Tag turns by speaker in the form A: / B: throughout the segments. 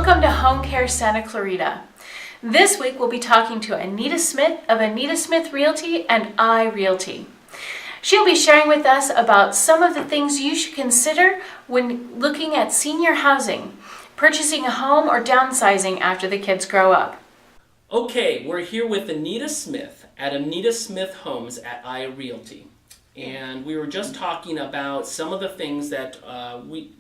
A: Welcome to Home Care Santa Clarita. This week we'll be talking to Anita Smith of Anita Smith Realty and iRealty. She'll be sharing with us about some of the things you should consider when looking at senior housing, purchasing a home, or downsizing after the kids grow up.
B: Okay, we're here with Anita Smith at Anita Smith Homes at iRealty. And we were just talking about some of the things that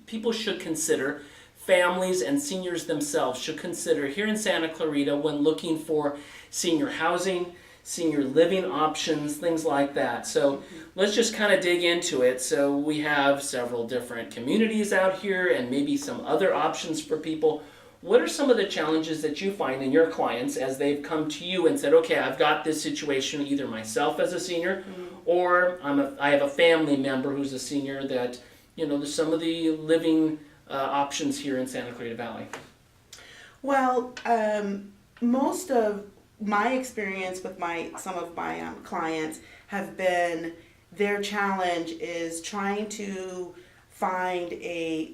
B: people should consider, families and seniors themselves should consider here in Santa Clarita when looking for senior housing, senior living options, things like that. So let's just kind of dig into it. So we have several different communities out here and maybe some other options for people. What are some of the challenges that you find in your clients as they've come to you and said, okay, I've got this situation, either myself as a senior or I have a family member who's a senior that, there's some of the living options here in Santa Clarita Valley?
C: Well, most of my experience with some of my clients have been their challenge is trying to find a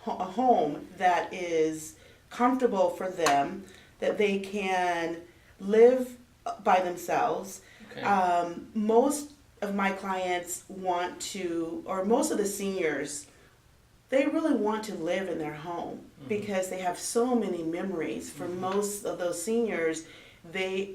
C: home that is comfortable for them, that they can live by themselves.
B: Okay.
C: Most of my clients most of the seniors, they really want to live in their home because they have so many memories. For most of those seniors, their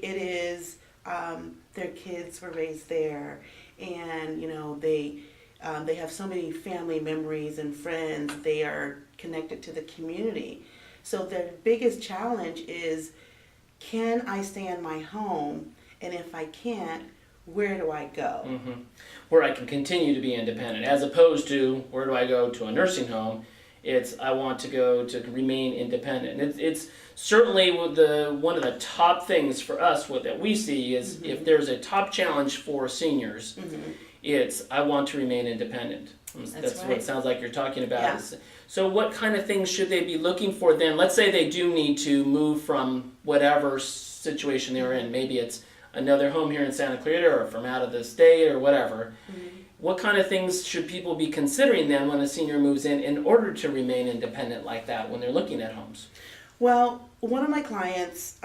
C: kids were raised there, and they have so many family memories and friends. They are connected to the community. So their biggest challenge is, can I stay in my home? And if I can't, where do I go?
B: Where I can continue to be independent, as opposed to where do I go to a nursing home? It's I want to go to remain independent. It's certainly one of the top things for us that we see is if there's a top challenge for seniors, it's I want to remain independent. That's
C: right.
B: what it sounds like you're talking about.
C: Yeah.
B: So what kind of things should they be looking for then? Let's say they do need to move from whatever situation they're in. Maybe it's another home here in Santa Clarita or from out of the state or whatever. What kind of things should people be considering then when a senior moves in order to remain independent like that when they're looking at homes?
C: Well, one of my clients,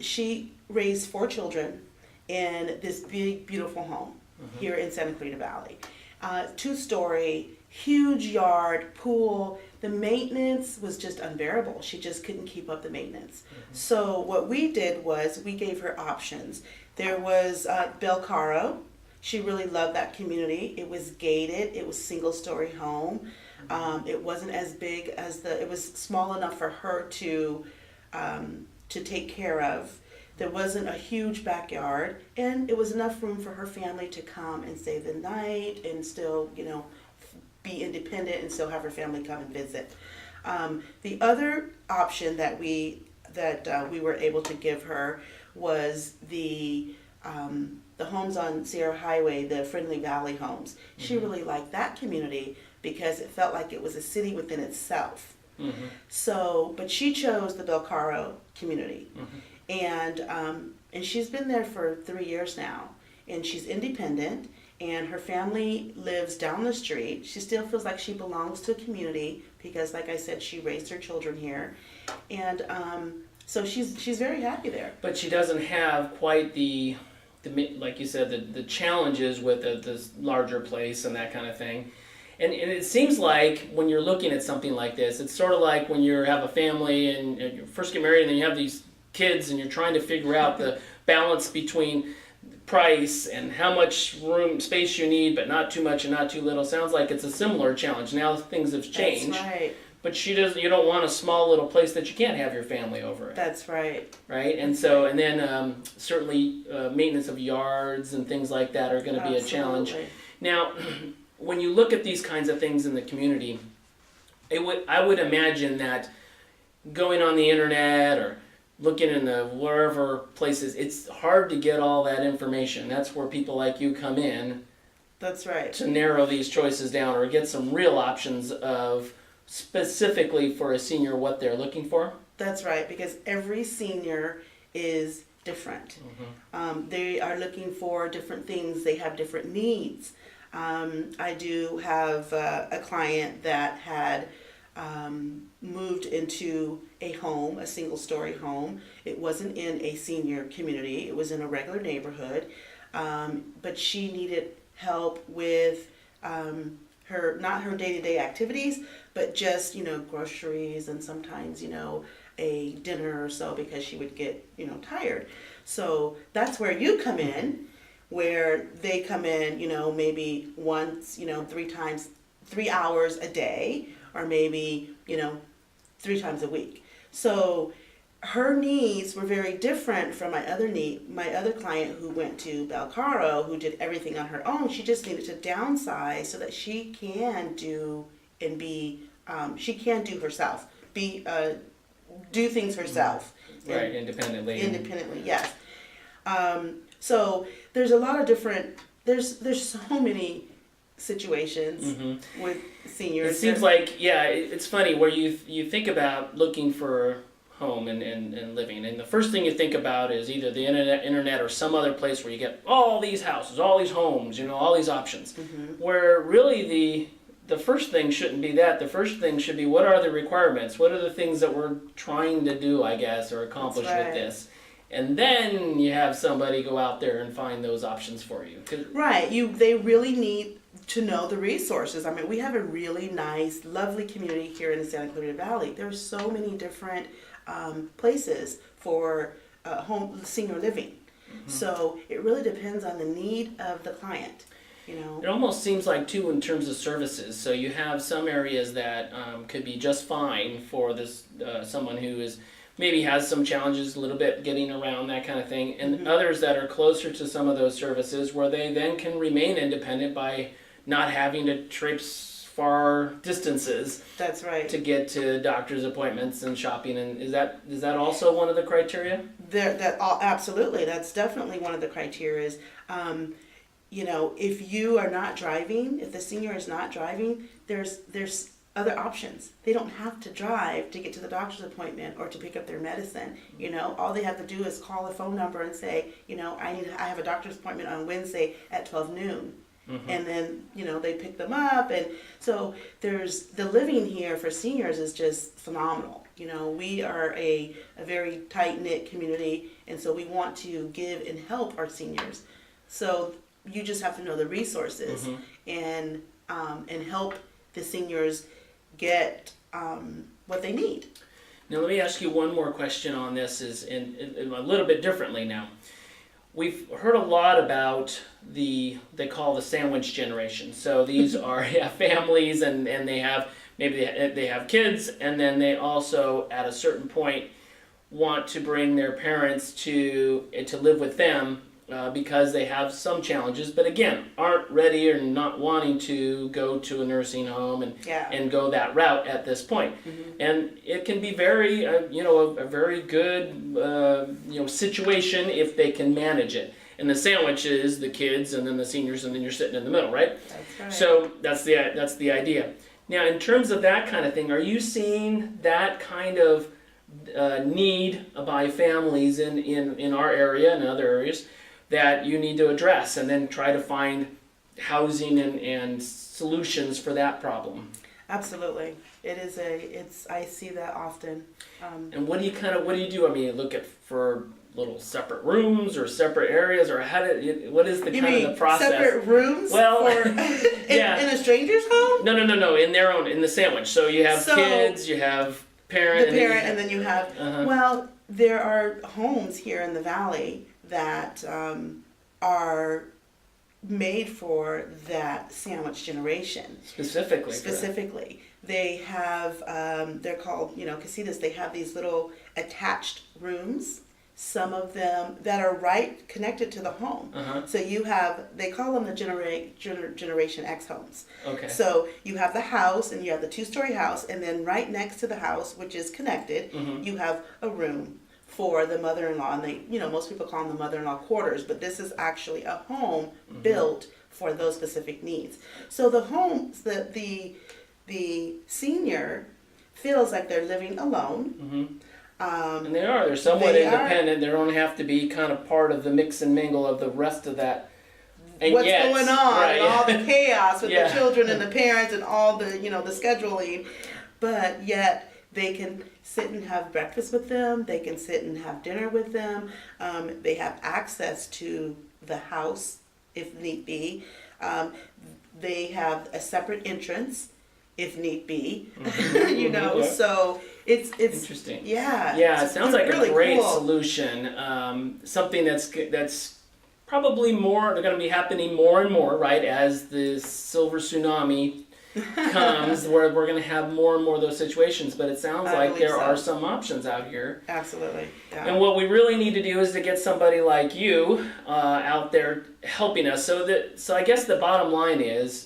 C: she raised 4 children in this big, beautiful home here in Santa Clarita Valley. 2-story, huge yard, pool. The maintenance was just unbearable. She just couldn't keep up the maintenance. So what we did was we gave her options. There was Balcaro. She really loved that community. It was gated. It was single-story home. It wasn't as big as it was small enough for her to take care of. There wasn't a huge backyard, and it was enough room for her family to come and stay the night and still, be independent and still have her family come and visit. The other option that we were able to give her was the homes on Sierra Highway, the Friendly Valley homes. She really liked that community because it felt like it was a city within itself. So, but she chose the Balcaro community. And she's been there for 3 years now, and she's independent, and her family lives down the street. She still feels like she belongs to a community because, like I said, she raised her children here, and so she's very happy there.
B: But she doesn't have quite the like you said, the challenges with this larger place and that kind of thing. And it seems like when you're looking at something like this, it's sort of like when you have a family and you first get married and then you have these kids and you're trying to figure out the balance between price and how much space you need, but not too much and not too little. Sounds like it's a similar challenge. Now things have changed.
C: That's right.
B: But you don't want a small little place that you can't have your family over in.
C: That's right.
B: Right? And so, and then certainly maintenance of yards and things like that are going to be a challenge. Now, when you look at these kinds of things in the community, I would imagine that going on the internet or looking in the wherever places, it's hard to get all that information. That's where people like you come in.
C: That's right.
B: To narrow these choices down or get some real options of specifically for a senior what they're looking for.
C: That's right, because every senior is different. They are looking for different things. They have different needs. I do have a client that had moved into a home, a single-story home. It wasn't in a senior community. It was in a regular neighborhood. But she needed help with not her day-to-day activities, but just, groceries and sometimes, a dinner or so because she would get, tired. So that's where you come in, where they come in, maybe once, 3 hours a day, or maybe, 3 times a week. So her needs were very different from my other client who went to Balcaro, who did everything on her own. She just needed to downsize so that she can do and be, she can do herself, do things herself.
B: Right, independently.
C: Independently, yes. So there's a lot of different, there's so many situations with seniors.
B: It seems like, it's funny where you think about looking for a home and living, and the first thing you think about is either the internet or some other place where you get all these houses, all these homes, all these options. Where really the first thing shouldn't be that. The first thing should be, what are the requirements? What are the things that we're trying to do, I guess, or accomplish with this? And then you have somebody go out there and find those options for you.
C: Right. They really need to know the resources. I mean, we have a really nice, lovely community here in the Santa Clarita Valley. There's so many different places for senior living. So it really depends on the need of the client.
B: It almost seems like, too, in terms of services. So you have some areas that could be just fine for this someone who maybe has some challenges a little bit getting around, that kind of thing, and others that are closer to some of those services where they then can remain independent by not having to traipse far distances.
C: That's right.
B: To get to doctor's appointments and shopping. And is that also one of the criteria?
C: Absolutely. That's definitely one of the criteria. If you are not driving, if the senior is not driving, there's other options. They don't have to drive to get to the doctor's appointment or to pick up their medicine. All they have to do is call a phone number and say, I have a doctor's appointment on Wednesday at 12 noon. And then, they pick them up. And so the living here for seniors is just phenomenal. We are a very tight-knit community, and so we want to give and help our seniors. So you just have to know the resources and help the seniors get what they need.
B: Now let me ask you one more question on this, in a little bit differently now. We've heard a lot about they call the sandwich generation. So these are families, and they have, maybe they have kids, and then they also at a certain point want to bring their parents to live with them because they have some challenges, but again, aren't ready or not wanting to go to a nursing home and go that route at this point. And it can be very, a very good, situation if they can manage it. And the sandwich is the kids and then the seniors, and then you're sitting in the middle, right?
C: That's right.
B: So that's the idea. Now, in terms of that kind of thing, are you seeing that kind of need by families in our area and other areas that you need to address, and then try to find housing and solutions for that problem?
C: Absolutely. I see that often.
B: And what do you do? I mean, look for little separate rooms or separate areas, or what is the the process?
C: Separate rooms?
B: Well,
C: in a stranger's home?
B: No, in the sandwich. So you have kids, you have parent,
C: and then you have, well, there are homes here in the valley that are made for that sandwich generation.
B: Specifically.
C: They have, they're called, casitas. They have these little attached rooms, some of them that are right connected to the home. So they call them the Generation X homes.
B: Okay.
C: So you have the house, and you have the 2-story house, and then right next to the house, which is connected, you have a room for the mother-in-law, and most people call them the mother-in-law quarters, but this is actually a home built for those specific needs. So the homes, the senior feels like they're living alone.
B: And they're somewhat independent. They don't have to be kind of part of the mix and mingle of the rest of that. And
C: what's going on,
B: right,
C: and all the chaos with the children and the parents and all the, the scheduling. but yet they can sit and have breakfast with them. They can sit and have dinner with them. They have access to the house if need be. They have a separate entrance if need be. You know,
B: yeah.
C: So it's
B: Interesting.
C: Yeah.
B: Yeah, it
C: it's
B: sounds like
C: really
B: a great
C: cool.
B: solution. Something that's probably going to be happening more and more, right? As the silver tsunami comes, where we're going to have more and more of those situations. But it sounds
C: I
B: like
C: believe
B: there
C: so.
B: are some options out here.
C: Absolutely. Yeah.
B: And what we really need to do is to get somebody like you out there helping us. So I guess the bottom line is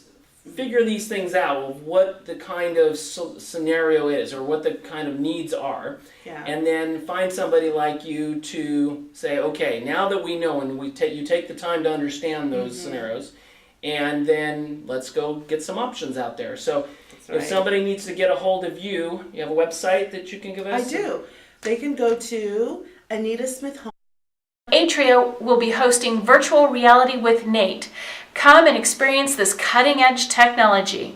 B: figure these things out of what the kind of scenario is or what the kind of needs are.
C: Yeah.
B: And then find somebody like you to say, okay, now that we know and you take the time to understand those scenarios, and then let's go get some options out there. So
C: That's right.
B: if somebody needs to get a hold of you, you have a website that you can give us?
C: I do. They can go to Anita Smith Home.
A: Atria will be hosting Virtual Reality with Nate. Come and experience this cutting-edge technology.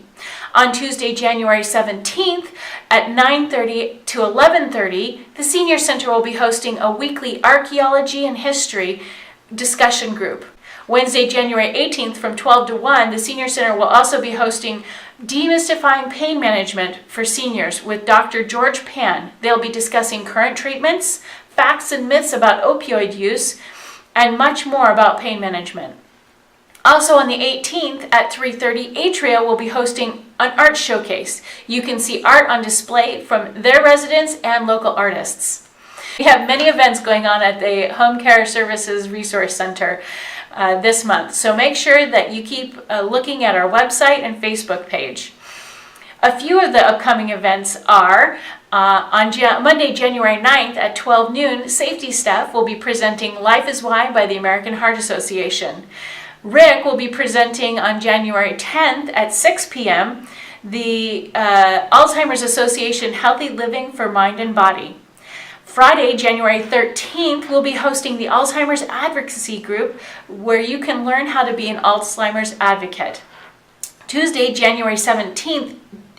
A: On Tuesday, January 17th at 9:30 to 11:30, the Senior Center will be hosting a weekly archaeology and history discussion group. Wednesday, January 18th from 12 to 1, the Senior Center will also be hosting Demystifying Pain Management for Seniors with Dr. George Pan. They'll be discussing current treatments, facts and myths about opioid use, and much more about pain management. Also on the 18th at 3:30, Atria will be hosting an art showcase. You can see art on display from their residents and local artists. We have many events going on at the Home Care Services Resource Center this month, so make sure that you keep looking at our website and Facebook page. A few of the upcoming events are on Monday, January 9th at 12 noon, safety staff will be presenting Life is Why by the American Heart Association. Rick will be presenting on January 10th at 6 p.m. the Alzheimer's Association Healthy Living for Mind and Body. Friday, January 13th, we'll be hosting the Alzheimer's Advocacy Group, where you can learn how to be an Alzheimer's advocate. Tuesday, January 17th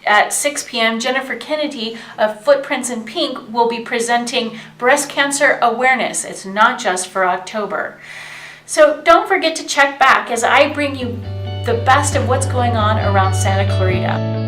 A: at 6 p.m., Jennifer Kennedy of Footprints in Pink will be presenting Breast Cancer Awareness. It's not just for October. So don't forget to check back as I bring you the best of what's going on around Santa Clarita.